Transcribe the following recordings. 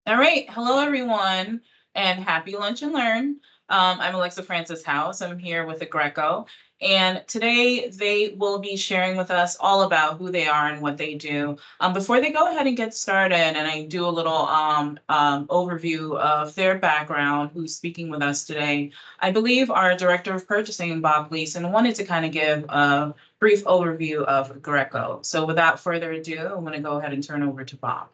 All right. Hello, everyone, and happy lunch and learn. I'm Alexa Francis House. I'm here with Aggreko, and today they will be sharing with us all about who they are and what they do. Before they go ahead and get started, and I do a little overview of their background, who's speaking with us today, I believe our Director of Purchasing, Bob Gleason, wanted to kind of give a brief overview of Aggreko. So without further ado, I'm going to go ahead and turn over to Bob.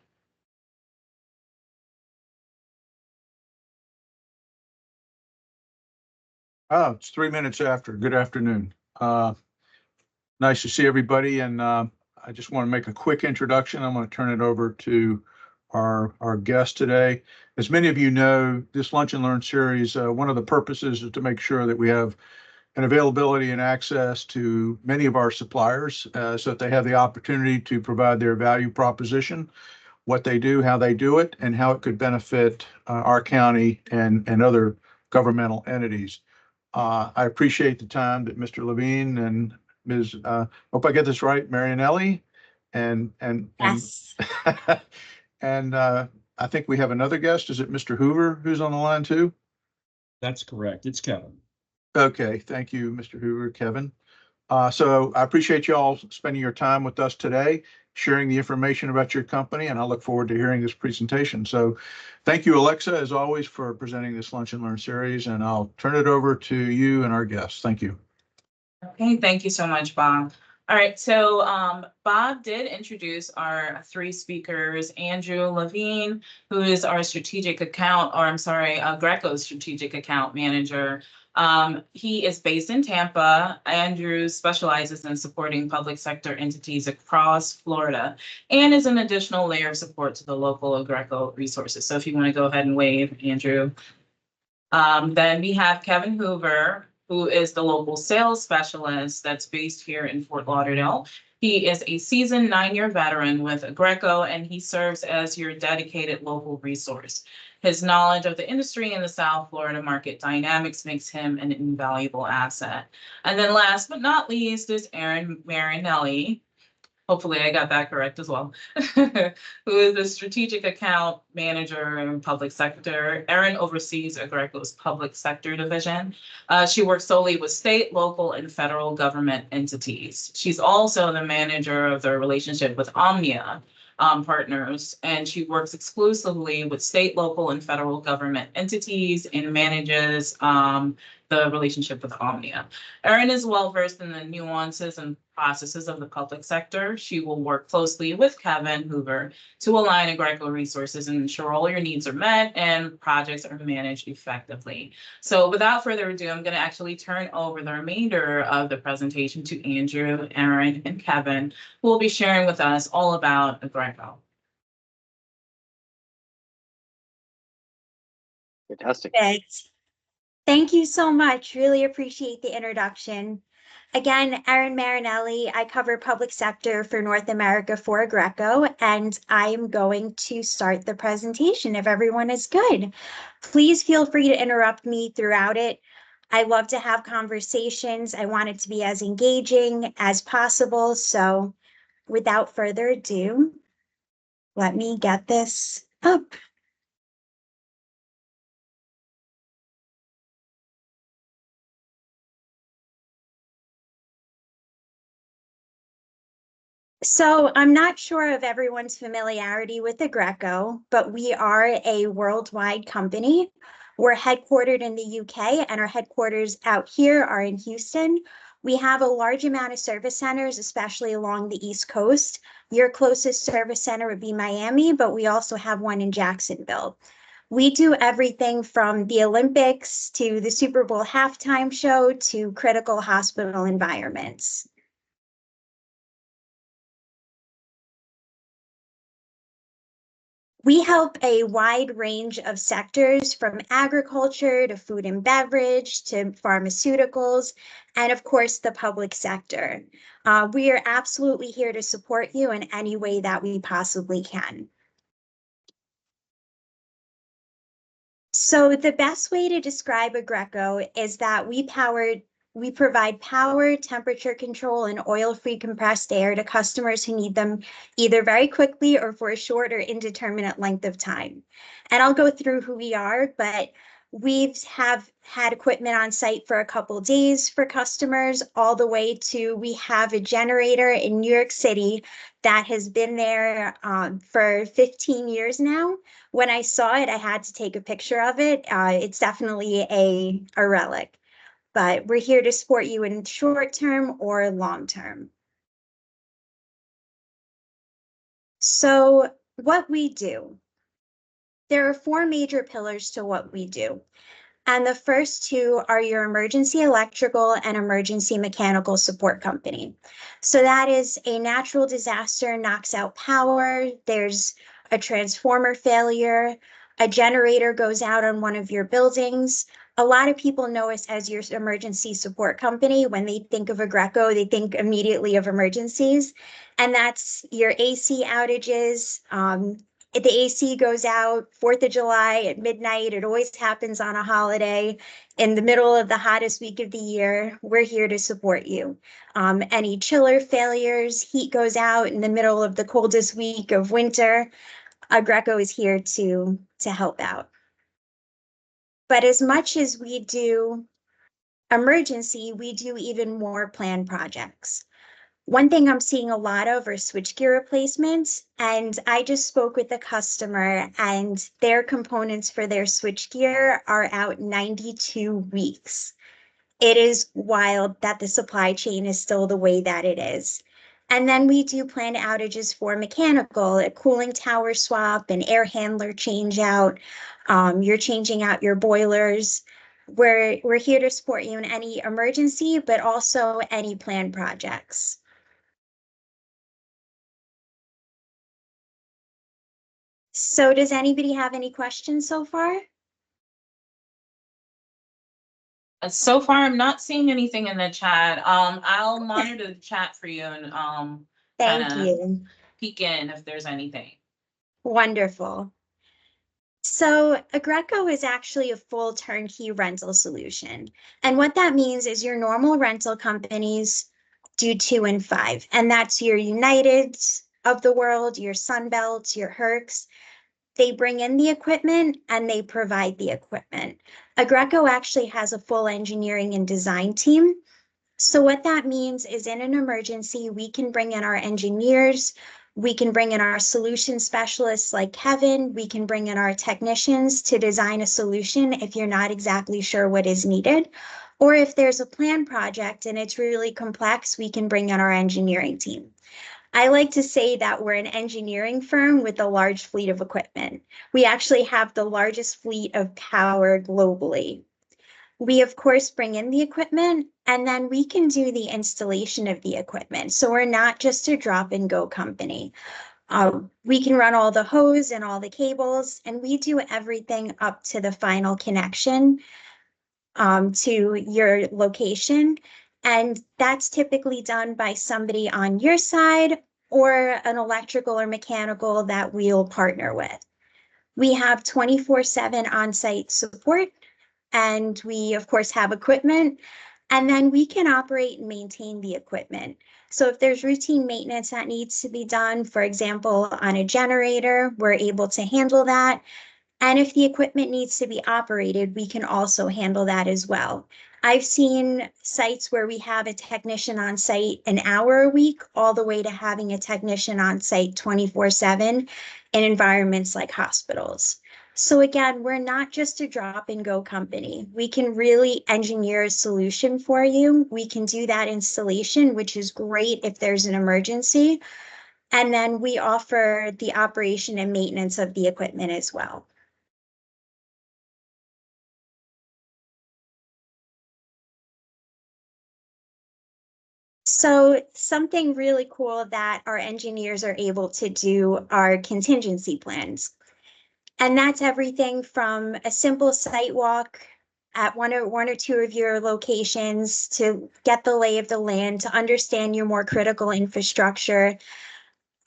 Oh, it's 3 minutes after. Good afternoon. Nice to see everybody. And I just want to make a quick introduction. I'm going to turn it over to our guest today. As many of you know, this Lunch and Learn series, one of the purposes is to make sure that we have an availability and access to many of our suppliers so that they have the opportunity to provide their value proposition, what they do, how they do it, and how it could benefit our county and other governmental entities. I appreciate the time that Mr. Levine and Ms. Hope I get this right, Marianelli, and Yes. and I think we have another guest. Is it Mr. Hoover who's on the line too? That's correct. It's Kevin. Okay, thank you, Mr. Hoover, Kevin. So I appreciate you all spending your time with us today, sharing the information about your company, and I look forward to hearing this presentation. So thank you, Alexa, as always, for presenting this Lunch and Learn series, and I'll turn it over to you and our guests. Thank you. Okay, thank you so much, Bob. All right, so Bob did introduce our three speakers, Andrew Levine, who is our Aggreko's strategic account manager. He is based in Tampa. Andrew specializes in supporting public sector entities across Florida and is an additional layer of support to the local Aggreko resources. So if you want to go ahead and wave, Andrew. Then we have Kevin Hoover, who is the local sales specialist that's based here in Fort Lauderdale. He is a seasoned 9-year veteran with Aggreko, and he serves as your dedicated local resource. His knowledge of the industry and the South Florida market dynamics makes him an invaluable asset. And then last but not least is Erin Marianelli. Hopefully I got that correct as well, who is the strategic account manager in public sector. Erin oversees Aggreko's public sector division. She works solely with state, local, and federal government entities. She's also the manager of the relationship with Omnia partners, and she works exclusively with state, local, and federal government entities and manages the relationship with Omnia. Erin is well versed in the nuances and processes of the public sector. She will work closely with Kevin Hoover to align Aggreko resources and ensure all your needs are met and projects are managed effectively. So without further ado, I'm going to actually turn over the remainder of the presentation to Andrew, Erin, and Kevin, who will be sharing with us all about Aggreko. Fantastic. Perfect. Thank you so much. Really appreciate the introduction. Again, Erin Marianelli, I cover public sector for North America for Aggreko, and I am going to start the presentation if everyone is good. Please feel free to interrupt me throughout it. I love to have conversations. I want it to be as engaging as possible. So without further ado, let me get this up. So I'm not sure of everyone's familiarity with Aggreko, but we are a worldwide company. We're headquartered in the UK, and our headquarters out here are in Houston. We have a large amount of service centers, especially along the East Coast. Your closest service center would be Miami, but we also have one in Jacksonville. We do everything from the Olympics to the Super Bowl halftime show to critical hospital environments. We help a wide range of sectors from agriculture to food and beverage to pharmaceuticals, and of course, the public sector. We are absolutely here to support you in any way that we possibly can. So the best way to describe Aggreko is that we power we provide power, temperature control, and oil-free compressed air to customers who need them either very quickly or for a short or indeterminate length of time. And I'll go through who we are, but we've have had equipment on site for a couple days for customers, all the way to we have a generator in New York City that has been there for 15 years now. When I saw it, I had to take a picture of it. It's definitely a relic, but we're here to support you in short term or long term. So what we do, there are 4 major pillars to what we do. And the first 2 are your emergency electrical and emergency mechanical support company. So that is a natural disaster knocks out power, there's a transformer failure, a generator goes out on one of your buildings. A lot of people know us as your emergency support company. When they think of Aggreko, they think immediately of emergencies. And that's your AC outages, if the AC goes out 4th of July at midnight, it always happens on a holiday in the middle of the hottest week of the year, we're here to support you. Any chiller failures, heat goes out in the middle of the coldest week of winter, Aggreko is here to help out. But as much as we do emergency, we do even more planned projects. One thing I'm seeing a lot of are switchgear replacements, and I just spoke with the customer and their components for their switchgear are out 92 weeks. It is wild that the supply chain is still the way that it is. And then we do planned outages for mechanical, a cooling tower swap, an air handler change out. You're changing out your boilers. We're here to support you in any emergency, but also any planned projects. So does anybody have any questions so far? So far, I'm not seeing anything in the chat. I'll monitor the chat for you and Thank kinda you. peek in if there's anything. Wonderful. So Aggreko is actually a full turnkey rental solution. And what that means is your normal rental companies do 2 and 5. And that's your Uniteds of the world, your Sunbelts, your Hercs. They bring in the equipment and they provide the equipment. Aggreko actually has a full engineering and design team. So what that means is in an emergency, we can bring in our engineers, we can bring in our solution specialists like Kevin, we can bring in our technicians to design a solution if you're not exactly sure what is needed. Or if there's a planned project and it's really complex, we can bring in our engineering team. I like to say that we're an engineering firm with a large fleet of equipment. We actually have the largest fleet of power globally. We, of course, bring in the equipment and then we can do the installation of the equipment. So we're not just a drop and go company. We can run all the hose and all the cables, and we do everything up to the final connection to your location. And that's typically done by somebody on your side or an electrical or mechanical that we'll partner with. We have 24/7 on-site support, and we, of course, have equipment, and then we can operate and maintain the equipment. So if there's routine maintenance that needs to be done, for example, on a generator, we're able to handle that. And if the equipment needs to be operated, we can also handle that as well. I've seen sites where we have a technician on site an hour a week, all the way to having a technician on site 24/7 in environments like hospitals. So again, we're not just a drop and go company. We can really engineer a solution for you. We can do that installation, which is great if there's an emergency. And then we offer the operation and maintenance of the equipment as well. So something really cool that our engineers are able to do are contingency plans. And that's everything from a simple site walk at one or two of your locations to get the lay of the land, to understand your more critical infrastructure,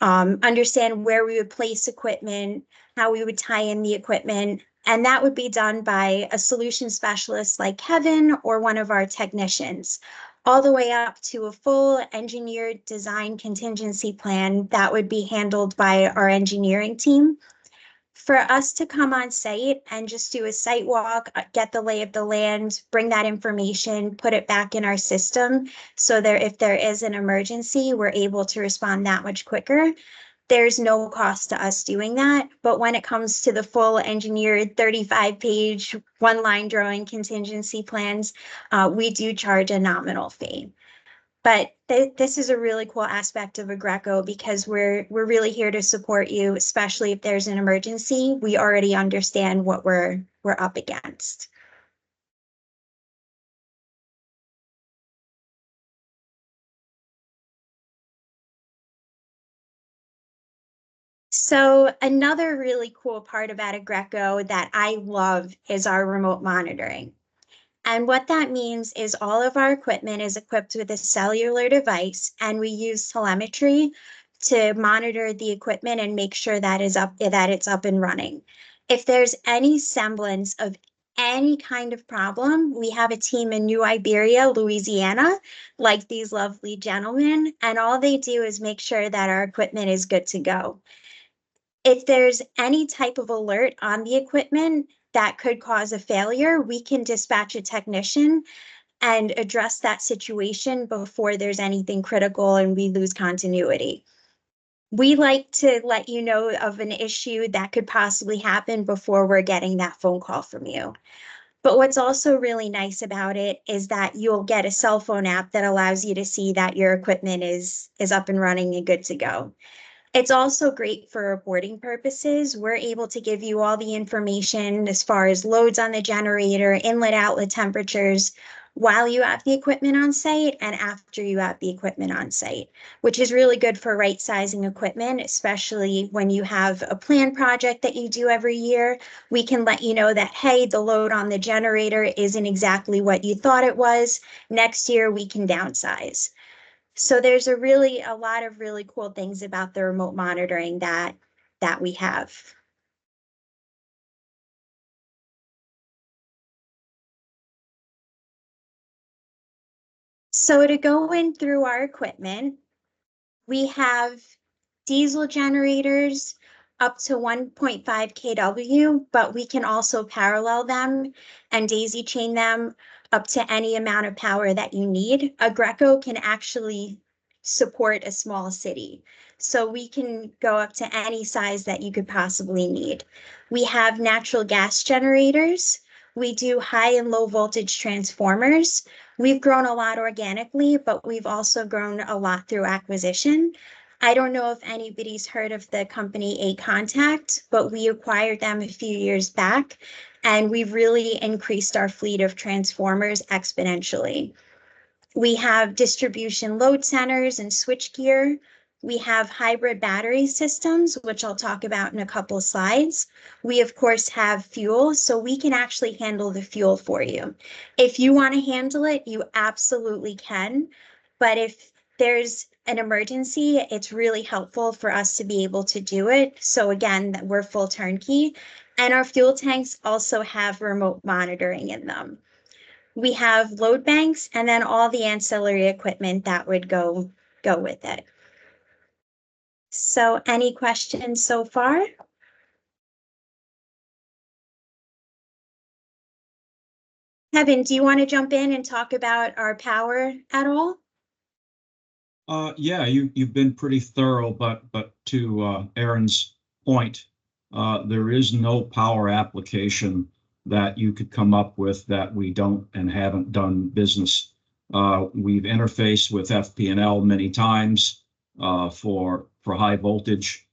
understand where we would place equipment, how we would tie in the equipment, And that would be done by a solution specialist like Kevin or one of our technicians, all the way up to a full engineered design contingency plan that would be handled by our engineering team. For us to come on site and just do a site walk, get the lay of the land, bring that information, put it back in our system, so there, if there is an emergency, we're able to respond that much quicker. There's no cost to us doing that. But when it comes to the full engineered 35-page, one-line drawing contingency plans, we do charge a nominal fee. But this is a really cool aspect of Aggreko because we're really here to support you, especially if there's an emergency. We already understand what we're up against. So another really cool part about Aggreko that I love is our remote monitoring. And what that means is all of our equipment is equipped with a cellular device, and we use telemetry to monitor the equipment and make sure that it's up and running. If there's any semblance of any kind of problem, we have a team in New Iberia, Louisiana, like these lovely gentlemen, and all they do is make sure that our equipment is good to go. If there's any type of alert on the equipment that could cause a failure, we can dispatch a technician and address that situation before there's anything critical and we lose continuity. We like to let you know of an issue that could possibly happen before we're getting that phone call from you. But what's also really nice about it is that you'll get a cell phone app that allows you to see that your equipment is up and running and good to go. It's also great for reporting purposes. We're able to give you all the information as far as loads on the generator, inlet outlet temperatures, while you have the equipment on site and after you have the equipment on site, which is really good for right sizing equipment, especially when you have a planned project that you do every year. We can let you know that, hey, the load on the generator isn't exactly what you thought it was. Next year, we can downsize. So there's a lot of really cool things about the remote monitoring that we have. So to go in through our equipment, we have diesel generators up to 1.5 kW, but we can also parallel them and daisy chain them up to any amount of power that you need. Aggreko can actually support a small city, so we can go up to any size that you could possibly need. We have natural gas generators. We do high and low voltage transformers. We've grown a lot organically, but we've also grown a lot through acquisition. I don't know if anybody's heard of the company A Contact, but we acquired them a few years back, and we've really increased our fleet of transformers exponentially. We have distribution load centers and switchgear. We have hybrid battery systems, which I'll talk about in a couple of slides. We, of course, have fuel, so we can actually handle the fuel for you. If you want to handle it, you absolutely can. But if there's an emergency, it's really helpful for us to be able to do it. So again, we're full turnkey. And our fuel tanks also have remote monitoring in them. We have load banks and then all the ancillary equipment that would go with it. So any questions so far? Kevin, do you want to jump in and talk about our power at all? Yeah, you've been pretty thorough, but to Erin's point, there is no power application that you could come up with that we don't and haven't done business. We've interfaced with FP&L many times for high voltage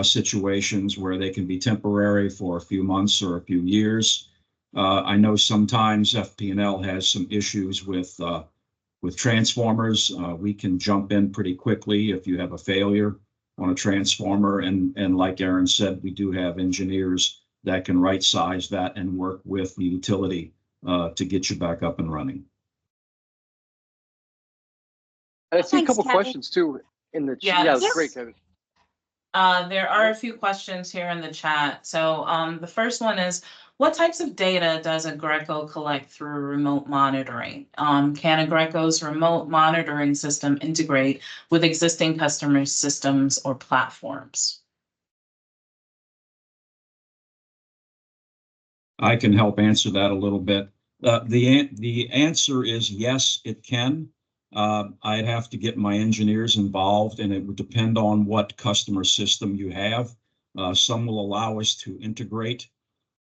situations where they can be temporary for a few months or a few years. I know sometimes FP&L has some issues with transformers. We can jump in pretty quickly if you have a failure on a transformer. And like Erin said, we do have engineers that can right size that and work with the utility to get you back up and running. I see Thanks, a couple Kevin. questions too in the Yes. chat. Yeah, that's great, Kevin. There are a few questions here in the chat. So the first one is, What types of data does Aggreko collect through remote monitoring? Can Agreko's remote monitoring system integrate with existing customer systems or platforms? I can help answer that a little bit. The answer is yes, it can. I'd have to get my engineers involved, and it would depend on what customer system you have. Some will allow us to integrate.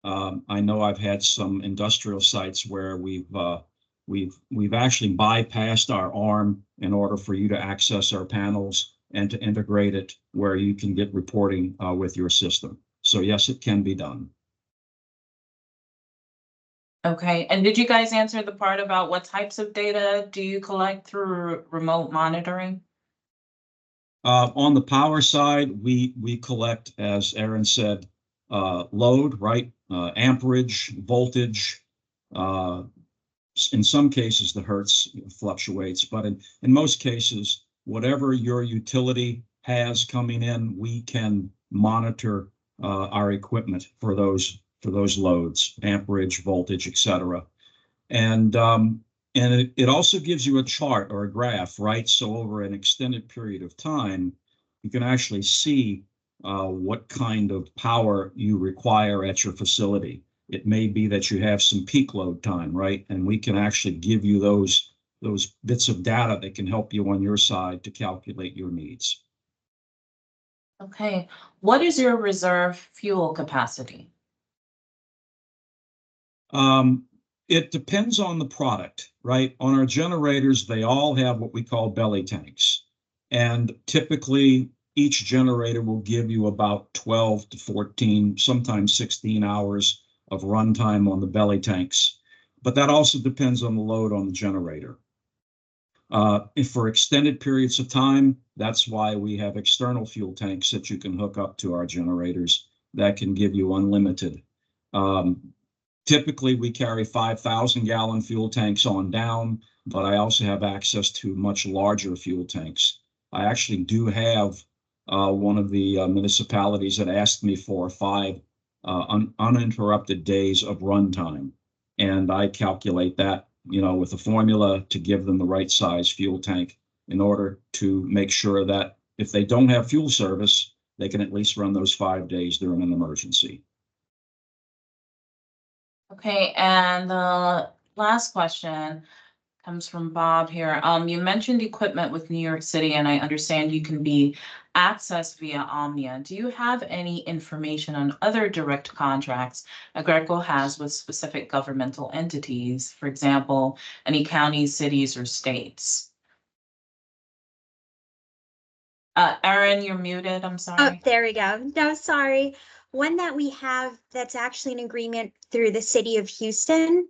I know I've had some industrial sites where we've actually bypassed our arm in order for you to access our panels and to integrate it where you can get reporting with your system. So yes, it can be done. Okay, and did you guys answer the part about what types of data do you collect through remote monitoring? On the power side, we collect, as Erin said, load, right? Amperage, voltage. In some cases, the hertz fluctuates, but in most cases, whatever your utility has coming in, we can monitor our equipment for those loads, amperage, voltage, etc. And it also gives you a chart or a graph, right? So over an extended period of time, you can actually see what kind of power you require at your facility. It may be that you have some peak load time, right? And we can actually give you those bits of data that can help you on your side to calculate your needs. Okay, what is your reserve fuel capacity? It depends on the product, right? On our generators, they all have what we call belly tanks. And typically, each generator will give you about 12 to 14, sometimes 16 hours of runtime on the belly tanks. But that also depends on the load on the generator. If for extended periods of time, that's why we have external fuel tanks that you can hook up to our generators that can give you unlimited. Typically, we carry 5,000-gallon fuel tanks on down, but I also have access to much larger fuel tanks. I actually do have one of the municipalities that asked me for 5 uninterrupted days of runtime, and I calculate that, with a formula to give them the right size fuel tank in order to make sure that if they don't have fuel service, they can at least run those 5 days during an emergency. Okay, and the last question comes from Bob here. You mentioned equipment with New York City, and I understand you can be accessed via Omnia. Do you have any information on other direct contracts Aggreko has with specific governmental entities, for example, any counties, cities, or states? Erin, you're muted, I'm Oh, sorry. there we go. No, sorry. One that we have that's actually an agreement through the city of Houston.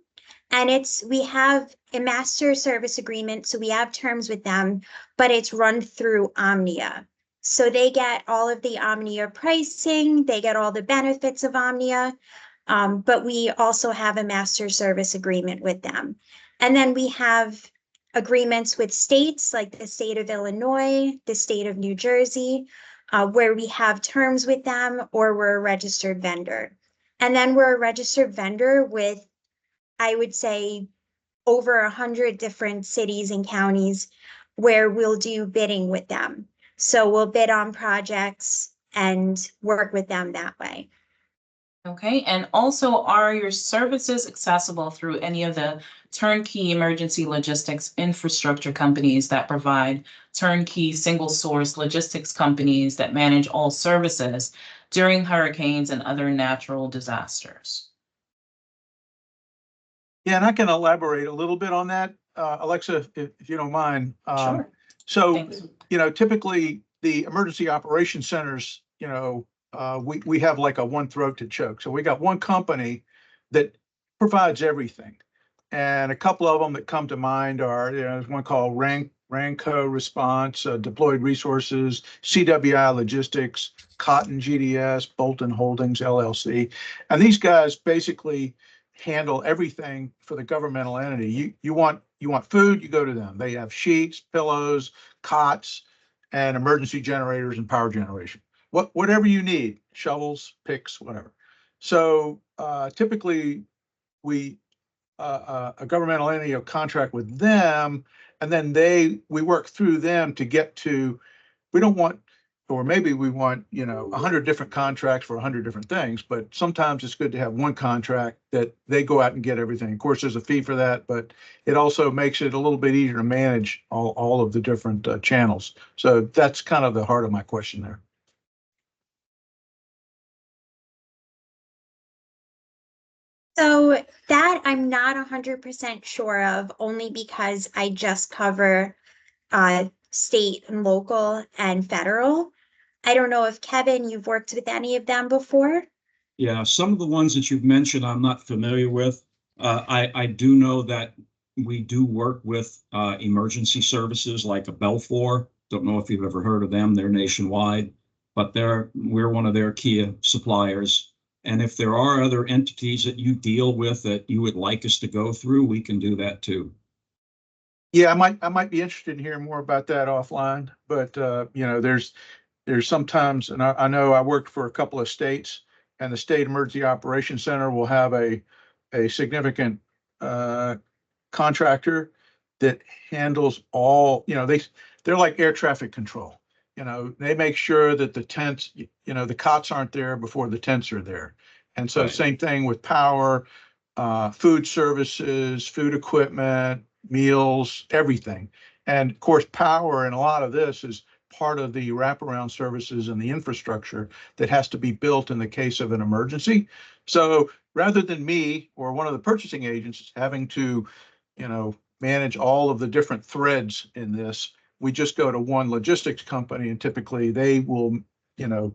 And we have a master service agreement, so we have terms with them, but it's run through Omnia. So they get all of the Omnia pricing, they get all the benefits of Omnia, but we also have a master service agreement with them. And then we have agreements with states like the state of Illinois, the state of New Jersey, where we have terms with them or we're a registered vendor. And then we're a registered vendor with, I would say, over 100 different cities and counties where we'll do bidding with them. So we'll bid on projects and work with them that way. Okay, and also, are your services accessible through any of the turnkey emergency logistics infrastructure companies that provide turnkey single source logistics companies that manage all services during hurricanes and other natural disasters? Yeah, and I can elaborate a little bit on that, Alexa, if you don't mind. Sure. So, Thanks. typically the emergency operations centers, we have like a one throat to choke. So we got one company that provides everything. And a couple of them that come to mind are, there's one called Ranco Response, Deployed Resources, CWI Logistics, Cotton GDS, Bolton Holdings LLC. And these guys basically handle everything for the governmental entity. You want food, you go to them. They have sheets, pillows, cots, and emergency generators and power generation. Whatever you need, shovels, picks, whatever. So typically we a governmental entity will contract with them, and then we work through them to get to. We don't want, or maybe we want, 100 different contracts for 100 different things, but sometimes it's good to have one contract that they go out and get everything. Of course, there's a fee for that, but it also makes it a little bit easier to manage all of the different channels. So that's kind of the heart of my question there. So that I'm not 100% sure of, only because I just cover state and local and federal. I don't know if Kevin, you've worked with any of them before? Yeah, some of the ones that you've mentioned, I'm not familiar with. I do know that we do work with emergency services like a Belfour. Don't know if you've ever heard of them. They're nationwide, but we're one of their key suppliers. And if there are other entities that you deal with that you would like us to go through, we can do that too. Yeah, I might be interested in hearing more about that offline, but there's sometimes, and I know I worked for a couple of states, and the State Emergency Operations Center will have a significant contractor that handles all, they're like air traffic control. They make sure that the tents, the cots aren't there before the tents are there. And so Right. Same thing with power, food services, food equipment, meals, everything. And of course, power and a lot of this is part of the wraparound services and the infrastructure that has to be built in the case of an emergency. So rather than me or one of the purchasing agents having to, manage all of the different threads in this, we just go to one logistics company, and typically they will,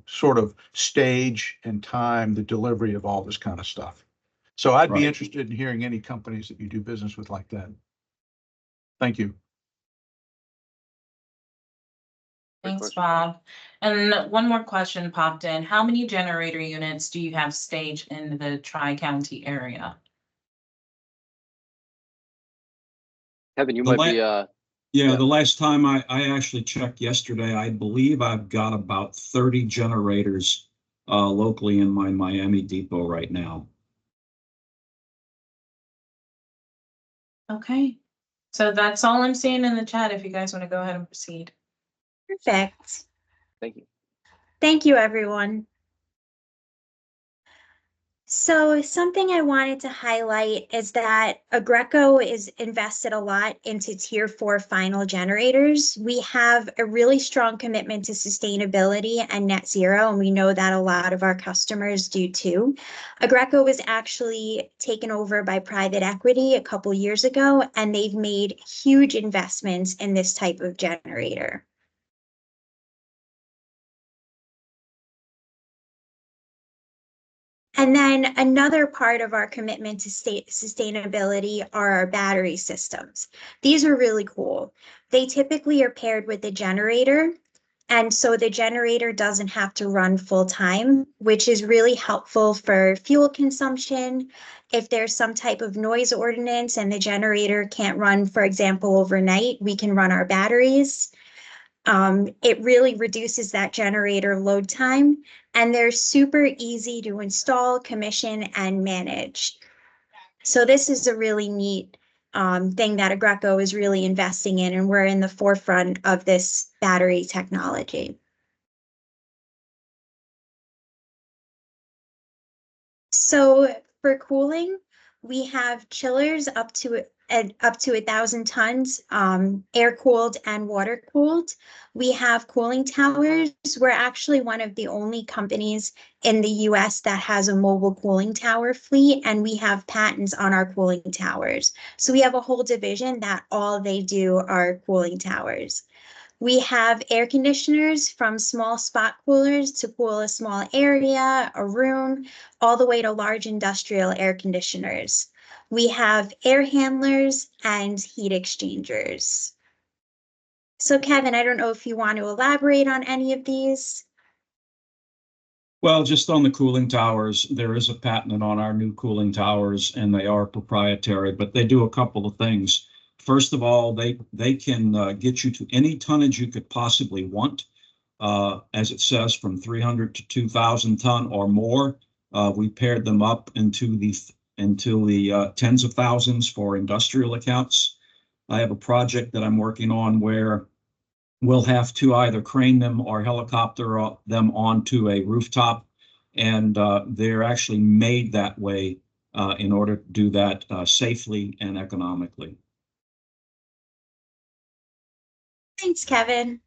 sort of stage and time the delivery of all this kind of stuff. So I'd be Right. interested in hearing any companies that you do business with like that. Thank you. Thanks, question. Bob. And one more question popped in. How many generator units do you have staged in the Tri-County area? Kevin, you The might be, Yeah, Yeah. the last time I actually checked yesterday, I believe I've got about 30 generators locally in my Miami depot right now. Okay, so that's all I'm seeing in the chat if you guys want to go ahead and proceed. Perfect. thank you. Thank you, everyone. So something I wanted to highlight is that Aggreko is invested a lot into Tier 4 final generators. We have a really strong commitment to sustainability and net zero, and we know that a lot of our customers do too. Aggreko was actually taken over by private equity a couple years ago, and they've made huge investments in this type of generator. And then another part of our commitment to sustainability are our battery systems. These are really cool. They typically are paired with a generator, and so the generator doesn't have to run full time, which is really helpful for fuel consumption. If there's some type of noise ordinance and the generator can't run, for example, overnight, we can run our batteries. It really reduces that generator load time, and they're super easy to install, commission, and manage. So this is a really neat thing that Aggreko is really investing in, and we're in the forefront of this battery technology. So for cooling, we have chillers up to 1,000 tons, air cooled and water cooled. We have cooling towers. We're actually one of the only companies in the US that has a mobile cooling tower fleet, and we have patents on our cooling towers. So we have a whole division that all they do are cooling towers. We have air conditioners, from small spot coolers to cool a small area, a room, all the way to large industrial air conditioners. We have air handlers and heat exchangers. So Kevin, I don't know if you want to elaborate on any of these. Well, just on the cooling towers, there is a patent on our new cooling towers, and they are proprietary, but they do a couple of things. First of all, they can get you to any tonnage you could possibly want, as it says, from 300 to 2,000 ton or more. We paired them up into the tens of thousands for industrial accounts. I have a project that I'm working on where we'll have to either crane them or helicopter them onto a rooftop. And they're actually made that way in order to do that safely and economically. Thanks, Kevin.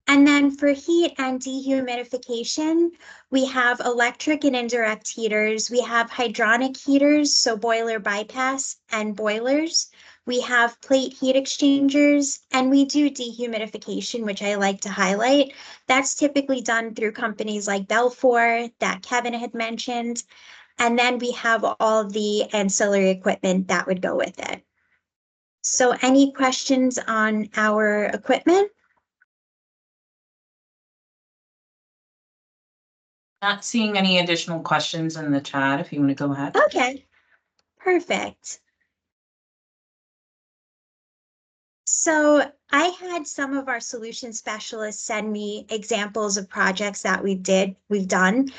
And then for heat and dehumidification, we have electric and indirect heaters. We have hydronic heaters, so boiler bypass and boilers. We have plate heat exchangers, and we do dehumidification, which I like to highlight. That's typically done through companies like Belfour that Kevin had mentioned. And then we have all the ancillary equipment that would go with it. So any questions on our equipment? Not seeing any additional questions in the chat, if you want to go ahead. Okay, perfect. So I had some of our solution specialists send me examples of projects that we've done,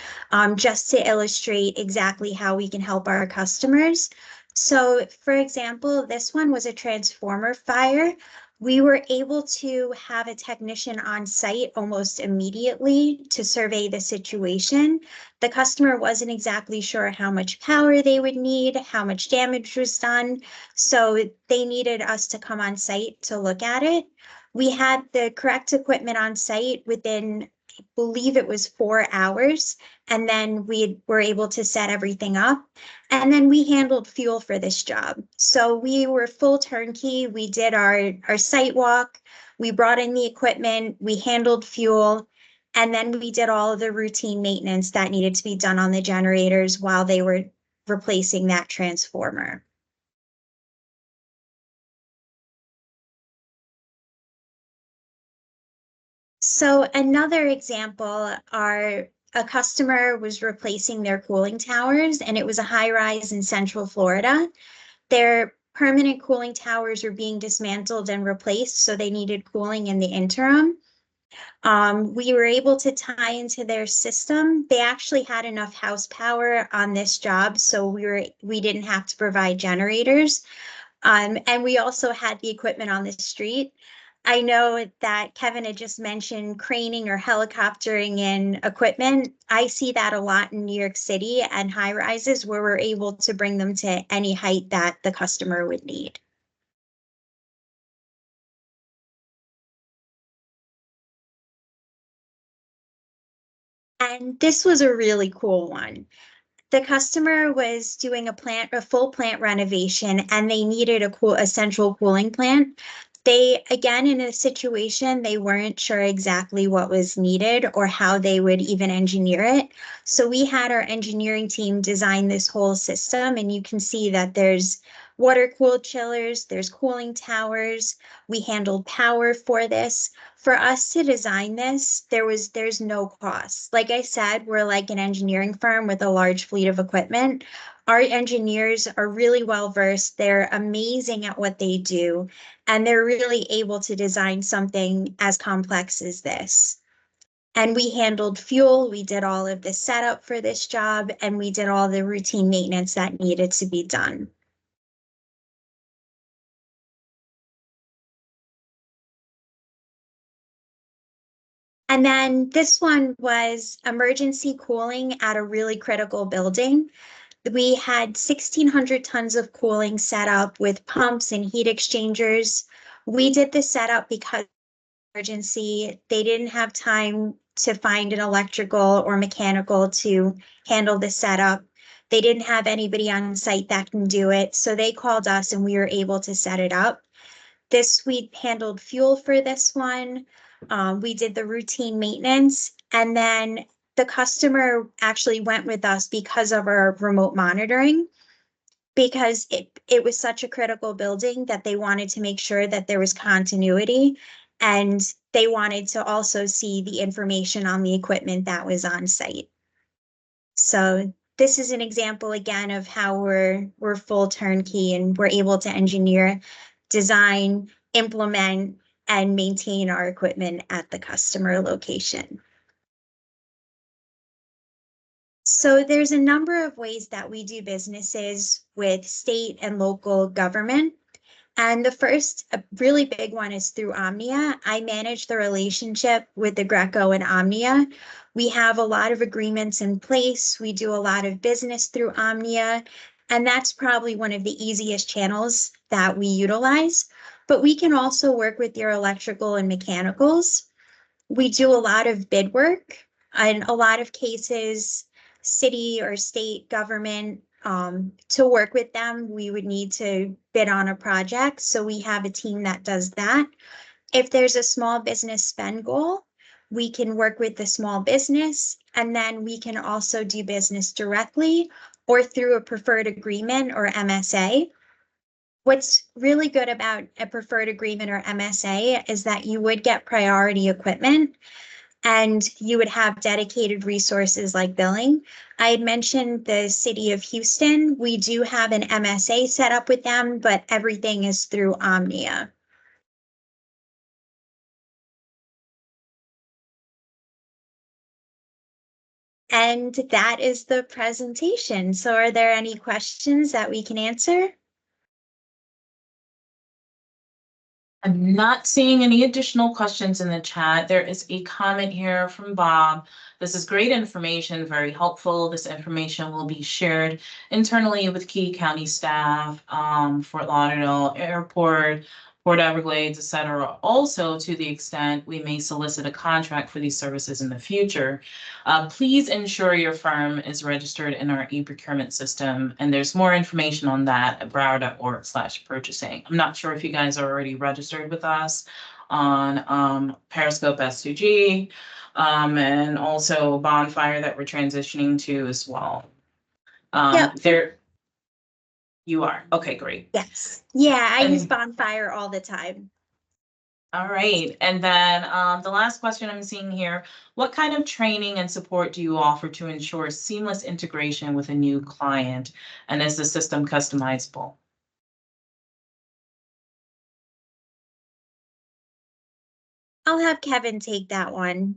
just to illustrate exactly how we can help our customers. So for example, this one was a transformer fire. We were able to have a technician on site almost immediately to survey the situation. The customer wasn't exactly sure how much power they would need, how much damage was done. So they needed us to come on site to look at it. We had the correct equipment on site within, I believe it was 4 hours. And then we were able to set everything up. And then we handled fuel for this job. So we were full turnkey. We did our site walk. We brought in the equipment. We handled fuel. And then we did all of the routine maintenance that needed to be done on the generators while they were replacing that transformer. So another example are a customer was replacing their cooling towers, and it was a high rise in Central Florida. Their permanent cooling towers were being dismantled and replaced, so they needed cooling in the interim. We were able to tie into their system. They actually had enough house power on this job, so we didn't have to provide generators. And we also had the equipment on the street. I know that Kevin had just mentioned craning or helicoptering in equipment. I see that a lot in New York City and high rises where we're able to bring them to any height that the customer would need. And this was a really cool one. The customer was doing a full plant renovation, and they needed a central cooling plant. They, again, in a situation, they weren't sure exactly what was needed or how they would even engineer it. So we had our engineering team design this whole system, and you can see that there's water-cooled chillers, there's cooling towers. We handled power for this. For us to design this, there's no cost. Like I said, we're like an engineering firm with a large fleet of equipment. Our engineers are really well versed. They're amazing at what they do, and they're really able to design something as complex as this. And we handled fuel. We did all of the setup for this job, and we did all the routine maintenance that needed to be done. And then this one was emergency cooling at a really critical building. We had 1,600 tons of cooling set up with pumps and heat exchangers. We did the setup because of emergency. They didn't have time to find an electrical or mechanical to handle the setup. They didn't have anybody on site that can do it. So they called us and we were able to set it up. We handled fuel for this one. We did the routine maintenance, and then the customer actually went with us because of our remote monitoring, because it was such a critical building that they wanted to make sure that there was continuity, and they wanted to also see the information on the equipment that was on site. So this is an example again of how we're full turnkey and we're able to engineer, design, implement, and maintain our equipment at the customer location. So there's a number of ways that we do businesses with state and local government. And the first, a really big one, is through Omnia. I manage the relationship with Aggreko and Omnia. We have a lot of agreements in place. We do a lot of business through Omnia, and that's probably one of the easiest channels that we utilize. But we can also work with your electrical and mechanicals. We do a lot of bid work. In a lot of cases, city or state government, to work with them, we would need to bid on a project. So we have a team that does that. If there's a small business spend goal, we can work with the small business, and then we can also do business directly or through a preferred agreement or MSA. What's really good about a preferred agreement or MSA is that you would get priority equipment and you would have dedicated resources like billing. I had mentioned the city of Houston. We do have an MSA set up with them, but everything is through Omnia. And that is the presentation. So are there any questions that we can answer? I'm not seeing any additional questions in the chat. There is a comment here from Bob. This is great information, very helpful. This information will be shared internally with key county staff, Fort Lauderdale Airport, Port Everglades, et cetera. Also, to the extent we may solicit a contract for these services in the future, please ensure your firm is registered in our e-procurement system. And there's more information on that at broward.org/purchasing. I'm not sure if you guys are already registered with us on Periscope S2G, and also Bonfire that we're transitioning to as well. Yep. There you are. Okay, great. Yes. Yeah, I use And- Bonfire all the time. All right. And then the last question I'm seeing here, what kind of training and support do you offer to ensure seamless integration with a new client? And is the system customizable? I'll have Kevin take that one.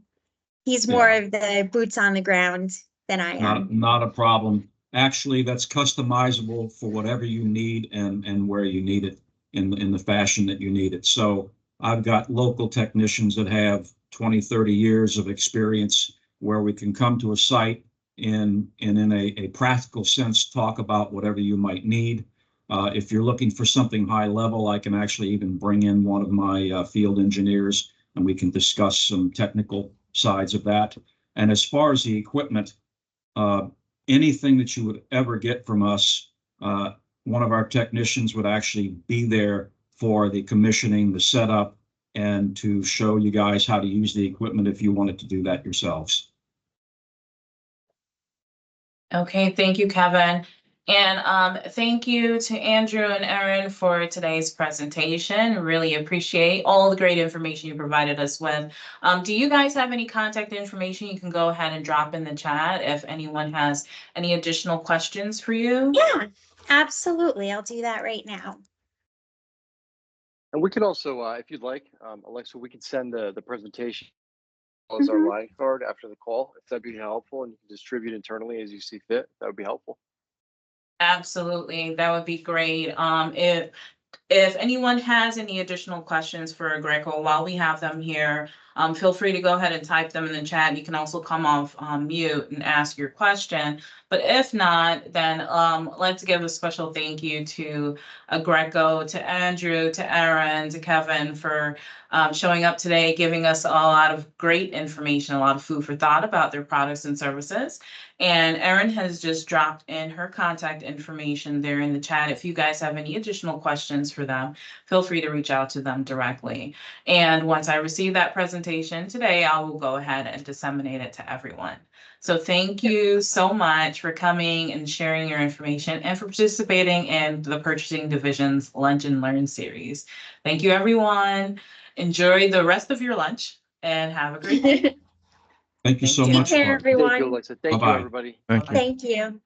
He's more Yeah. of the boots on the ground than I am. Not a problem. Actually, that's customizable for whatever you need and where you need it in the fashion that you need it. So I've got local technicians that have 20, 30 years of experience where we can come to a site and in a practical sense, talk about whatever you might need. If you're looking for something high level, I can actually even bring in one of my field engineers and we can discuss some technical sides of that. And as far as the equipment, anything that you would ever get from us, one of our technicians would actually be there for the commissioning, the setup, and to show you guys how to use the equipment if you wanted to do that yourselves. Okay, thank you, Kevin. And thank you to Andrew and Erin for today's presentation. Really appreciate all the great information you provided us with. Do you guys have any contact information you can go ahead and drop in the chat if anyone has any additional questions for you? Yeah, absolutely. I'll do that right now. And we can also, if you'd like, Alexa, we can send the presentation as our line card after the call, if that'd be helpful, and you can distribute internally as you see fit. That would be helpful. Absolutely, that would be great. If anyone has any additional questions for Aggreko while we have them here, feel free to go ahead and type them in the chat. You can also come off mute and ask your question. But if not, then let's give a special thank you to Aggreko, to Andrew, to Erin, to Kevin for showing up today, giving us a lot of great information, a lot of food for thought about their products and services. And Erin has just dropped in her contact information there in the chat. If you guys have any additional questions for them, feel free to reach out to them directly. And once I receive that presentation today, I will go ahead and disseminate it to everyone. So thank you so much for coming and sharing your information and for participating in the Purchasing Division's Lunch and Learn series. Thank you, everyone. Enjoy the rest of your lunch and have a great day. Thank you so Thank you. much. Take care, Mark. everyone. Thank you, Alexa. Thank you, Bye-bye. everybody. Thank you. Thank you.